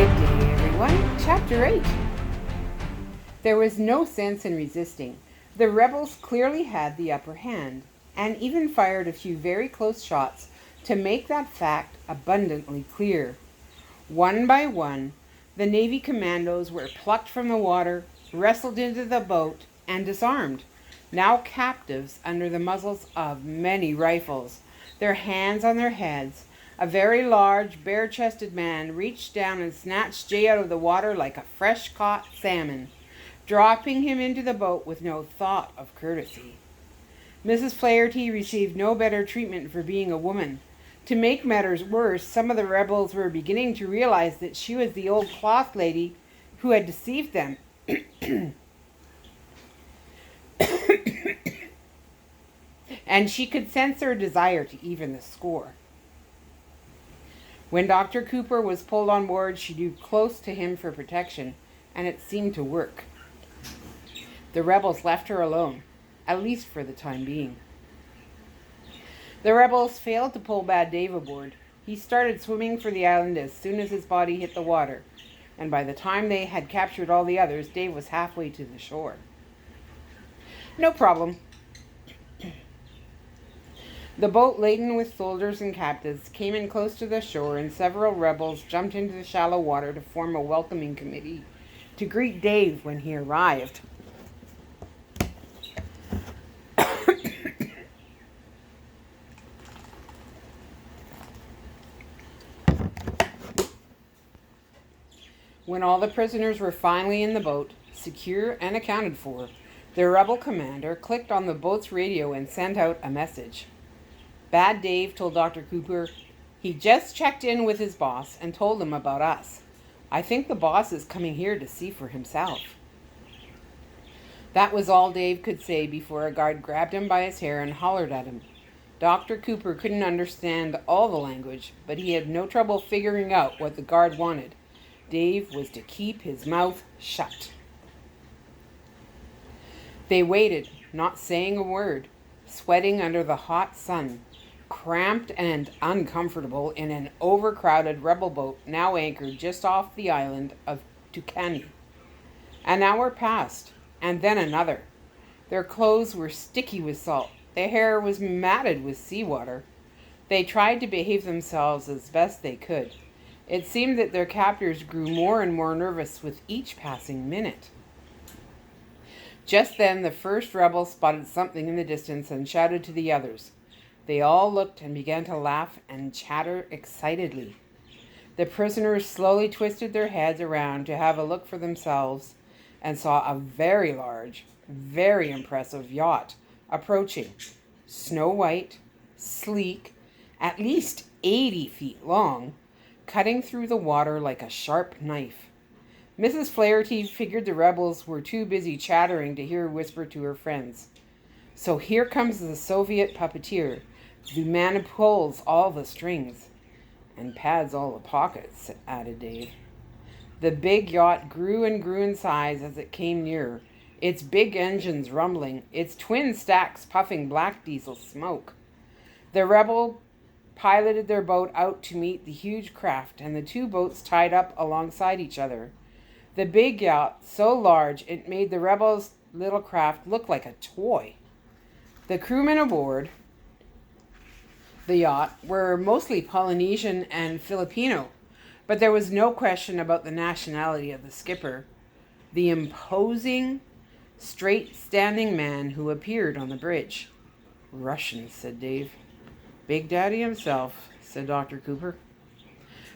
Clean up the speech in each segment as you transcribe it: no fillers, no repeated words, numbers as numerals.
day, everyone. Chapter 8. There was no sense in resisting. The rebels clearly had the upper hand, and even fired a few very close shots to make that fact abundantly clear. One by one, the Navy commandos were plucked from the water, wrestled into the boat, and disarmed, now captives under the muzzles of many rifles, their hands on their heads. A very large, bare-chested man reached down and snatched Jay out of the water like a fresh-caught salmon, dropping him into the boat with no thought of courtesy. Mrs. Flaherty received no better treatment for being a woman. To make matters worse, some of the rebels were beginning to realize that she was the old cloth lady who had deceived them. And she could sense her desire to even the score. When Dr. Cooper was pulled on board, she drew close to him for protection, and it seemed to work. The rebels left her alone, at least for the time being. The rebels failed to pull Bad Dave aboard. He started swimming for the island as soon as his body hit the water, and by the time they had captured all the others, Dave was halfway to the shore. No problem. The boat, laden with soldiers and captives, came in close to the shore, and several rebels jumped into the shallow water to form a welcoming committee to greet Dave when he arrived. When all the prisoners were finally in the boat, secure and accounted for, the rebel commander clicked on the boat's radio and sent out a message. Bad Dave told Dr. Cooper he just checked in with his boss and told him about us. I think the boss is coming here to see for himself. That was all Dave could say before a guard grabbed him by his hair and hollered at him. Dr. Cooper couldn't understand all the language, but he had no trouble figuring out what the guard wanted. Dave was to keep his mouth shut. They waited, not saying a word, sweating under the hot sun, cramped and uncomfortable in an overcrowded rebel boat now anchored just off the island of Tucani. An hour passed, and then another. Their clothes were sticky with salt. Their hair was matted with seawater. They tried to behave themselves as best they could. It seemed that their captors grew more and more nervous with each passing minute. Just then, the first rebel spotted something in the distance and shouted to the others. They all looked and began to laugh and chatter excitedly. The prisoners slowly twisted their heads around to have a look for themselves and saw a very large, very impressive yacht approaching, snow white, sleek, at least 80 feet long, cutting through the water like a sharp knife. Mrs. Flaherty figured the rebels were too busy chattering to hear her whisper to her friends. So here comes the Soviet puppeteer, the man who pulls all the strings and pads all the pockets, added Dave. The big yacht grew and grew in size as it came nearer, its big engines rumbling, its twin stacks puffing black diesel smoke. The rebel piloted their boat out to meet the huge craft, and the two boats tied up alongside each other. The big yacht, so large it made the rebels' little craft look like a toy. The crewmen aboard the yacht were mostly Polynesian and Filipino, but there was no question about the nationality of the skipper, the imposing, straight-standing man who appeared on the bridge. Russians, said Dave. Big Daddy himself, said Dr. Cooper.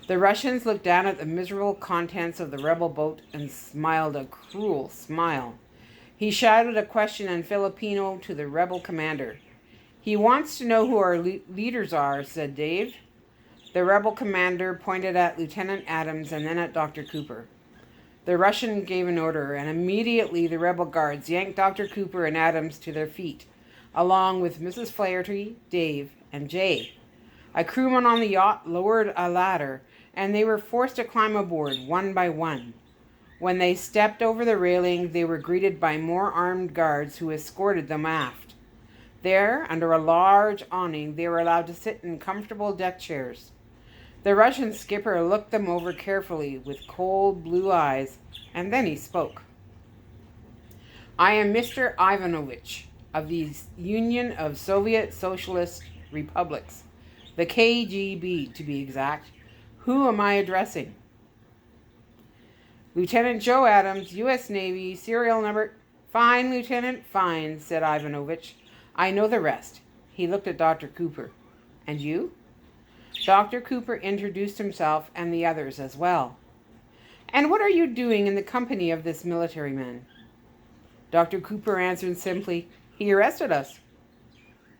The Russians looked down at the miserable contents of the rebel boat and smiled a cruel smile. He shouted a question in Filipino to the rebel commander. He wants to know who our leaders are, said Dave. The rebel commander pointed at Lieutenant Adams and then at Dr. Cooper. The Russian gave an order, and immediately the rebel guards yanked Dr. Cooper and Adams to their feet, along with Mrs. Flaherty, Dave, and Jay. A crewman on the yacht lowered a ladder, and they were forced to climb aboard one by one. When they stepped over the railing, they were greeted by more armed guards who escorted them aft. There, under a large awning, they were allowed to sit in comfortable deck chairs. The Russian skipper looked them over carefully with cold blue eyes, and then he spoke. I am Mr. Ivanovich of the Union of Soviet Socialist Republics, the KGB to be exact. Who am I addressing? Lieutenant Joe Adams, U.S. Navy, serial number... Fine, Lieutenant, fine, said Ivanovich. I know the rest. He looked at Dr. Cooper. And you? Dr. Cooper introduced himself and the others as well. And what are you doing in the company of this military man? Dr. Cooper answered simply, he arrested us.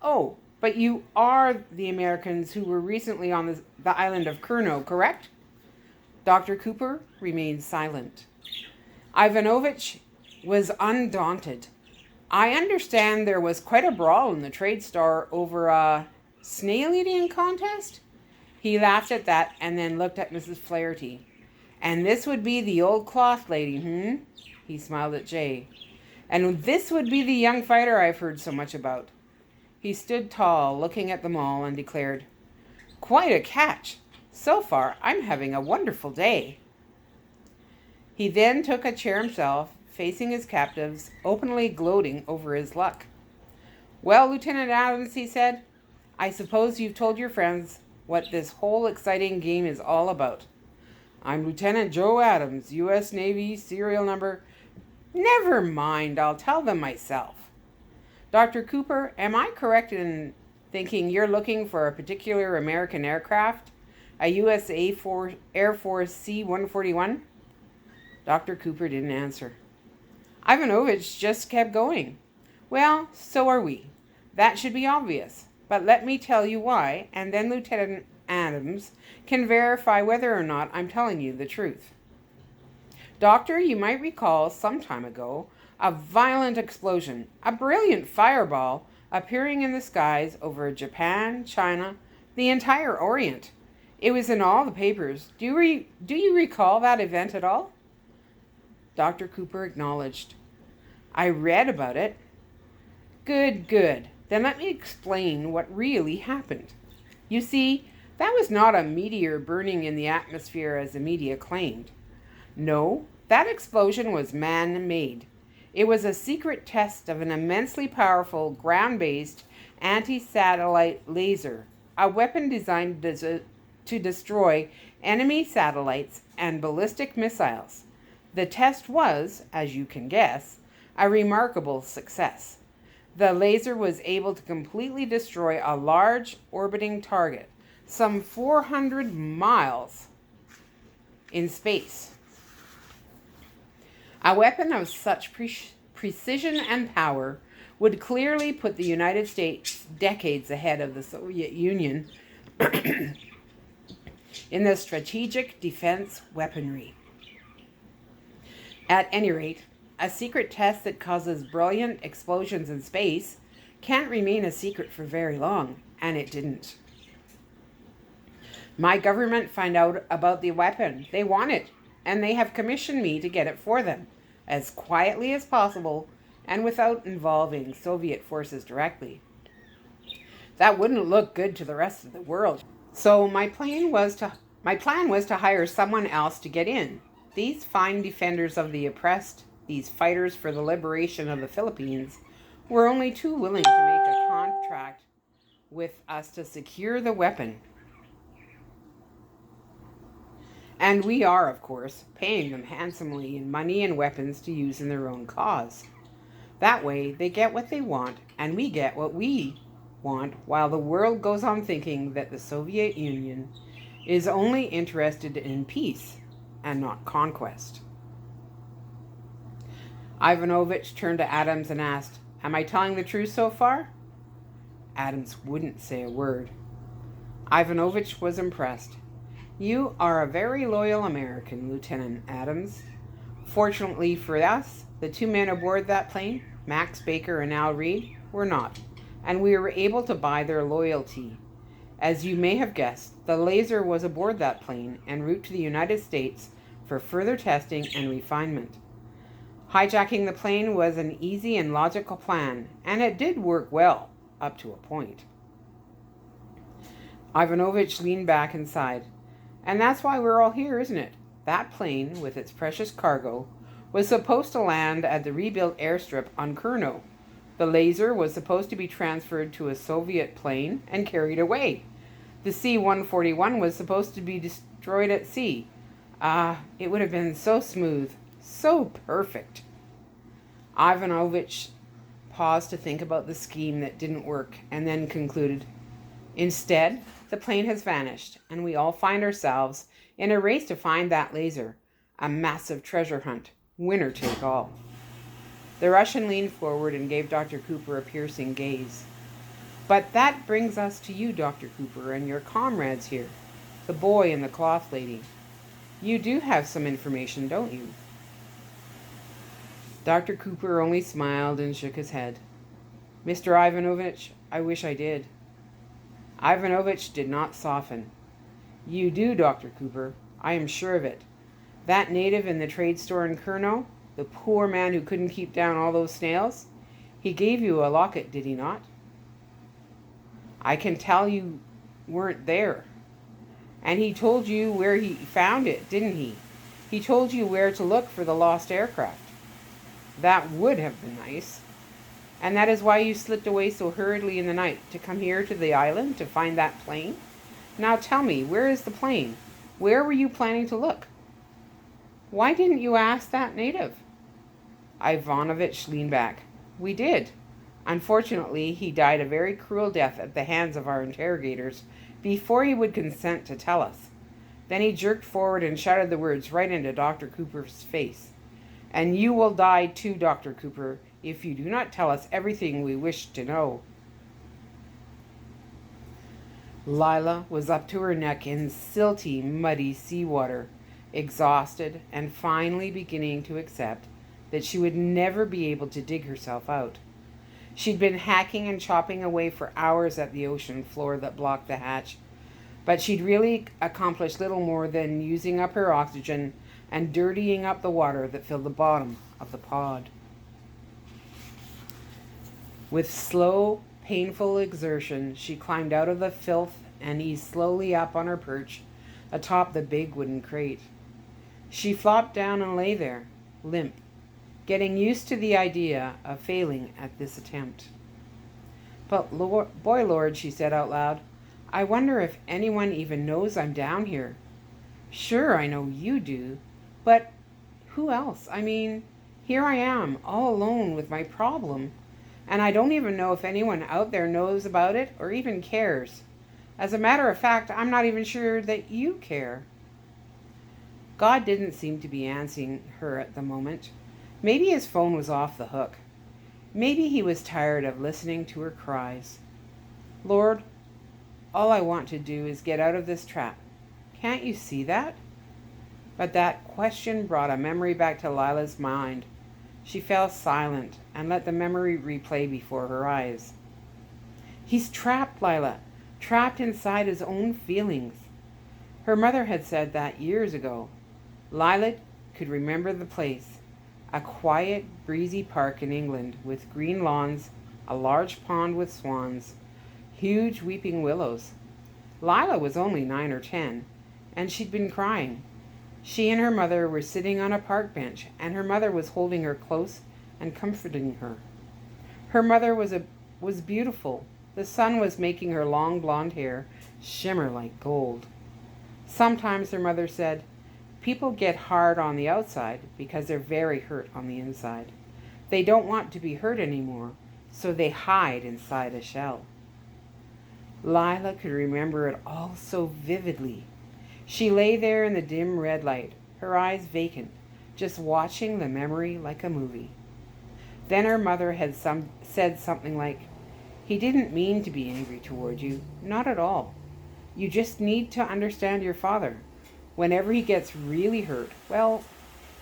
Oh, but you are the Americans who were recently on the island of Kurno, correct? Dr. Cooper remained silent. Ivanovich was undaunted. I understand there was quite a brawl in the Trade Star over a snail-eating contest? He laughed at that and then looked at Mrs. Flaherty. And this would be the old cloth lady, He smiled at Jay. And this would be the young fighter I've heard so much about. He stood tall, looking at them all, and declared, Quite a catch. So far, I'm having a wonderful day. He then took a chair himself, facing his captives, openly gloating over his luck. Well, Lieutenant Adams, he said, I suppose you've told your friends what this whole exciting game is all about. I'm Lieutenant Joe Adams, U.S. Navy, serial number... Never mind, I'll tell them myself. Dr. Cooper, am I correct in thinking you're looking for a particular American aircraft? A U.S. Air Force C-141? Dr. Cooper didn't answer. Ivanovich just kept going. Well, so are we. That should be obvious. But let me tell you why, and then Lieutenant Adams can verify whether or not I'm telling you the truth. Doctor, you might recall some time ago a violent explosion, a brilliant fireball appearing in the skies over Japan, China, the entire Orient. It was in all the papers. Do you recall that event at all? Dr. Cooper acknowledged. I read about it. Good. Then let me explain what really happened. You see, that was not a meteor burning in the atmosphere as the media claimed. No, that explosion was man-made. It was a secret test of an immensely powerful ground-based anti-satellite laser, a weapon designed to destroy enemy satellites and ballistic missiles. The test was, as you can guess, a remarkable success. The laser was able to completely destroy a large orbiting target, some 400 miles in space. A weapon of such precision and power would clearly put the United States decades ahead of the Soviet Union in the strategic defense weaponry. At any rate, a secret test that causes brilliant explosions in space can't remain a secret for very long, and it didn't. My government found out about the weapon. They want it, and they have commissioned me to get it for them, as quietly as possible and without involving Soviet forces directly. That wouldn't look good to the rest of the world. So my plan was to hire someone else to get in. These fine defenders of the oppressed, these fighters for the liberation of the Philippines, were only too willing to make a contract with us to secure the weapon. And we are, of course, paying them handsomely in money and weapons to use in their own cause. That way, they get what they want, and we get what we want, while the world goes on thinking that the Soviet Union is only interested in peace and not conquest. Ivanovich turned to Adams and asked, Am I telling the truth so far? Adams wouldn't say a word. Ivanovich was impressed. You are a very loyal American, Lieutenant Adams. Fortunately for us, the two men aboard that plane, Max Baker and Al Reed, were not, and we were able to buy their loyalty. As you may have guessed, the laser was aboard that plane en route to the United States for further testing and refinement. Hijacking the plane was an easy and logical plan, and it did work well, up to a point. Ivanovich leaned back and sighed. And that's why we're all here, isn't it? That plane, with its precious cargo, was supposed to land at the rebuilt airstrip on Kurno. The laser was supposed to be transferred to a Soviet plane and carried away. The C-141 was supposed to be destroyed at sea. It would have been so smooth, so perfect. Ivanovich paused to think about the scheme that didn't work and then concluded, "Instead, the plane has vanished, and we all find ourselves in a race to find that laser, a massive treasure hunt, winner take all." The Russian leaned forward and gave Dr. Cooper a piercing gaze. "But that brings us to you, Dr. Cooper, and your comrades here, the boy and the cloth lady. You do have some information, don't you?" Dr. Cooper only smiled and shook his head. "Mr. Ivanovich, I wish I did." Ivanovich did not soften. "You do, Dr. Cooper. I am sure of it. That native in the trade store in Kurno, the poor man who couldn't keep down all those snails, he gave you a locket, did he not?" "I can tell you weren't there. And he told you where he found it, didn't he? He told you where to look for the lost aircraft." "That would have been nice. And that is why you slipped away so hurriedly in the night, to come here to the island to find that plane? Now tell me, where is the plane? Where were you planning to look?" "Why didn't you ask that native?" Ivanovich leaned back. "We did. Unfortunately, he died a very cruel death at the hands of our interrogators before he would consent to tell us." Then he jerked forward and shouted the words right into Dr. Cooper's face. "And you will die too, Dr. Cooper, if you do not tell us everything we wish to know." Lila was up to her neck in silty, muddy seawater, exhausted and finally beginning to accept that she would never be able to dig herself out. She'd been hacking and chopping away for hours at the ocean floor that blocked the hatch, but she'd really accomplished little more than using up her oxygen and dirtying up the water that filled the bottom of the pod. With slow, painful exertion, she climbed out of the filth and eased slowly up on her perch atop the big wooden crate. She flopped down and lay there, limp, getting used to the idea of failing at this attempt. "But boy Lord," she said out loud, "I wonder if anyone even knows I'm down here. Sure, I know you do, but who else? I mean, here I am, all alone with my problem, and I don't even know if anyone out there knows about it or even cares. As a matter of fact, I'm not even sure that you care." God didn't seem to be answering her at the moment. Maybe his phone was off the hook. Maybe he was tired of listening to her cries. "Lord, all I want to do is get out of this trap. Can't you see that?" But that question brought a memory back to Lila's mind. She fell silent and let the memory replay before her eyes. "He's trapped, Lila, trapped inside his own feelings." Her mother had said that years ago. Lila could remember the place. A quiet, breezy park in England with green lawns, a large pond with swans, huge weeping willows. Lila was only 9 or 10, and she'd been crying. She and her mother were sitting on a park bench, and her mother was holding her close and comforting her. Her mother was beautiful. The sun was making her long blonde hair shimmer like gold. Sometimes her mother said, "People get hard on the outside because they're very hurt on the inside. They don't want to be hurt anymore, so they hide inside a shell." Lila could remember it all so vividly. She lay there in the dim red light, her eyes vacant, just watching the memory like a movie. Then her mother had said something like, "He didn't mean to be angry toward you, not at all. You just need to understand your father. Whenever he gets really hurt, well,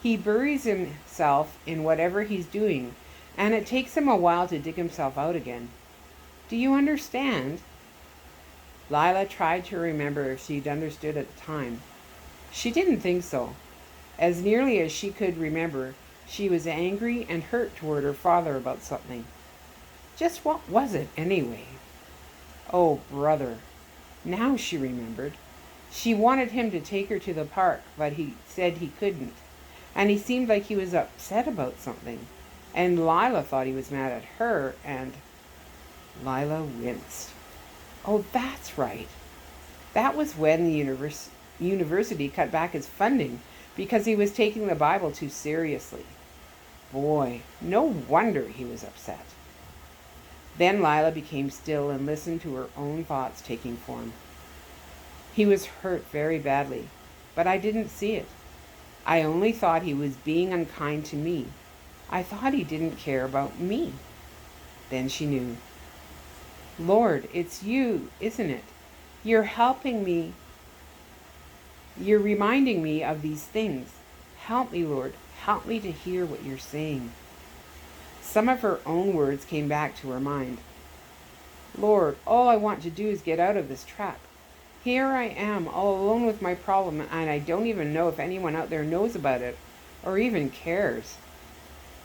he buries himself in whatever he's doing, and it takes him a while to dig himself out again. Do you understand?" Lila tried to remember if she'd understood at the time. She didn't think so. As nearly as she could remember, she was angry and hurt toward her father about something. Just what was it, anyway? Oh, brother. Now she remembered. She wanted him to take her to the park, but he said he couldn't. And he seemed like he was upset about something. And Lila thought he was mad at her, and Lila winced. Oh, that's right. That was when the university cut back his funding because he was taking the Bible too seriously. Boy, no wonder he was upset. Then Lila became still and listened to her own thoughts taking form. He was hurt very badly, but I didn't see it. I only thought he was being unkind to me. I thought he didn't care about me. Then she knew. Lord, it's you, isn't it? You're helping me. You're reminding me of these things. Help me, Lord. Help me to hear what you're saying. Some of her own words came back to her mind. Lord, all I want to do is get out of this trap. Here I am, all alone with my problem, and I don't even know if anyone out there knows about it or even cares.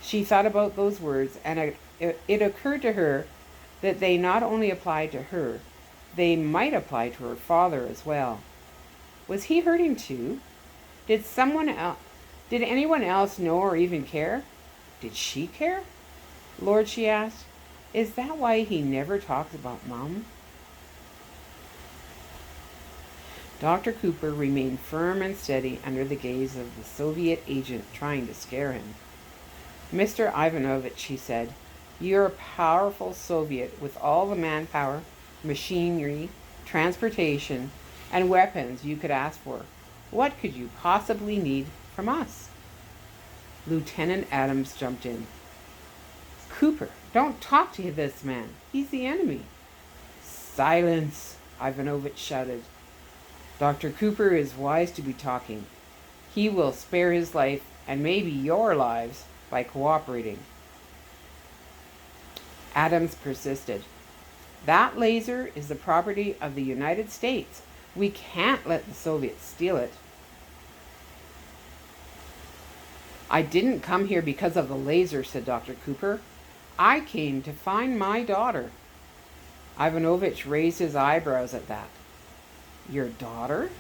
She thought about those words, and it occurred to her that they not only applied to her, they might apply to her father as well. Was he hurting too? Did anyone else know or even care? Did she care? Lord, she asked, is that why he never talks about Mom? Dr. Cooper remained firm and steady under the gaze of the Soviet agent trying to scare him. Mr. Ivanovich, he said, you're a powerful Soviet with all the manpower, machinery, transportation, and weapons you could ask for. What could you possibly need from us? Lieutenant Adams jumped in. Cooper, don't talk to this man. He's the enemy. Silence, Ivanovich shouted. Dr. Cooper is wise to be talking. He will spare his life and maybe your lives by cooperating. Adams persisted. That laser is the property of the United States. We can't let the Soviets steal it. I didn't come here because of the laser, said Dr. Cooper. I came to find my daughter. Ivanovich raised his eyebrows at that. Your daughter?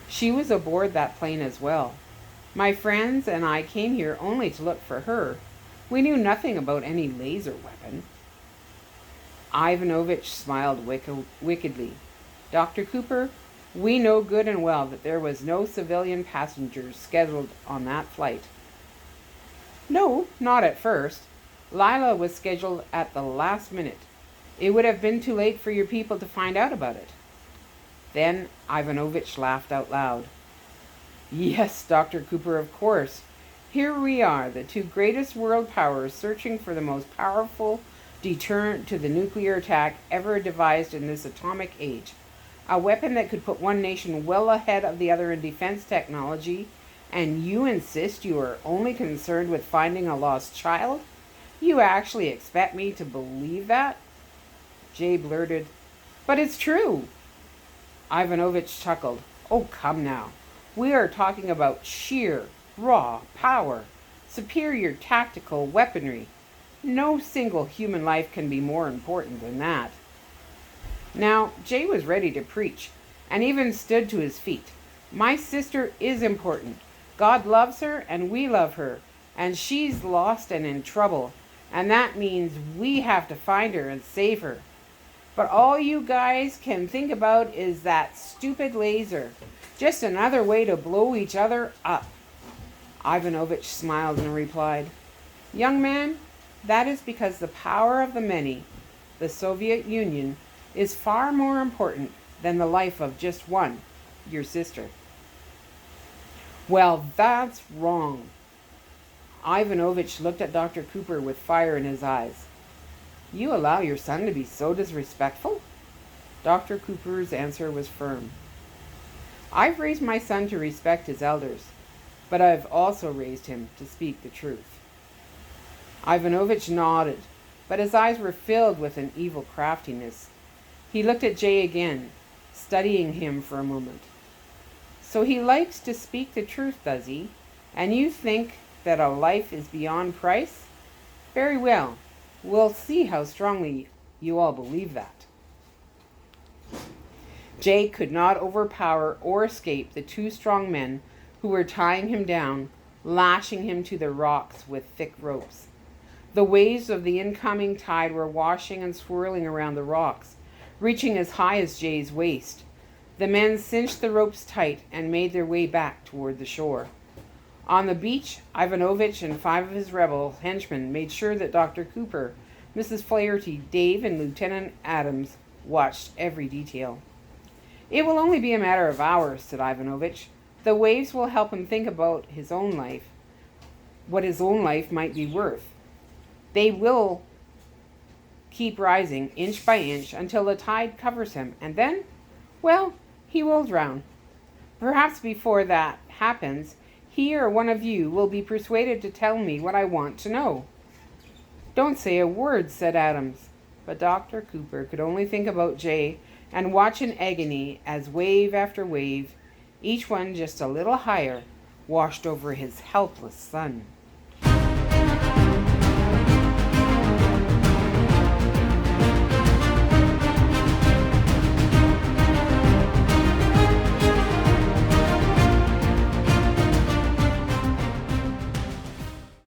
She was aboard that plane as well. My friends and I came here only to look for her. We knew nothing about any laser weapon. Ivanovich smiled wickedly. Dr. Cooper, we know good and well that there was no civilian passengers scheduled on that flight. No, not at first. Lila was scheduled at the last minute. It would have been too late for your people to find out about it. Then Ivanovich laughed out loud. Yes, Dr. Cooper, of course. Here we are, the two greatest world powers searching for the most powerful deterrent to the nuclear attack ever devised in this atomic age. A weapon that could put one nation well ahead of the other in defense technology, and you insist you are only concerned with finding a lost child? You actually expect me to believe that? Jay blurted, but it's true. Ivanovich chuckled. Oh, come now. We are talking about sheer, raw power, superior tactical weaponry. No single human life can be more important than that. Now, Jay was ready to preach, and even stood to his feet. My sister is important. God loves her, and we love her, and she's lost and in trouble, and that means we have to find her and save her. But all you guys can think about is that stupid laser. Just another way to blow each other up. Ivanovich smiled and replied, Young man, that is because the power of the many, the Soviet Union, is far more important than the life of just one, your sister. Well, that's wrong. Ivanovich looked at Dr. Cooper with fire in his eyes. You allow your son to be so disrespectful? Dr. Cooper's answer was firm. I've raised my son to respect his elders, but I've also raised him to speak the truth. Ivanovich nodded, but his eyes were filled with an evil craftiness. He looked at Jay again, studying him for a moment. So he likes to speak the truth, does he? And you think that a life is beyond price? Very well. We'll see how strongly you all believe that. Jay could not overpower or escape the two strong men who were tying him down, lashing him to the rocks with thick ropes. The waves of the incoming tide were washing and swirling around the rocks, reaching as high as Jay's waist. The men cinched the ropes tight and made their way back toward the shore. On the beach, Ivanovich and 5 of his rebel henchmen made sure that Dr. Cooper, Mrs. Flaherty, Dave, and Lieutenant Adams watched every detail. "It will only be a matter of hours," said Ivanovich. "The waves will help him think about his own life, what his own life might be worth. They will keep rising inch by inch until the tide covers him, and then, well, he will drown. Perhaps before that happens, he or one of you will be persuaded to tell me what I want to know." "Don't say a word," said Adams. But Dr. Cooper could only think about Jay and watch in agony as wave after wave, each one just a little higher, washed over his helpless son.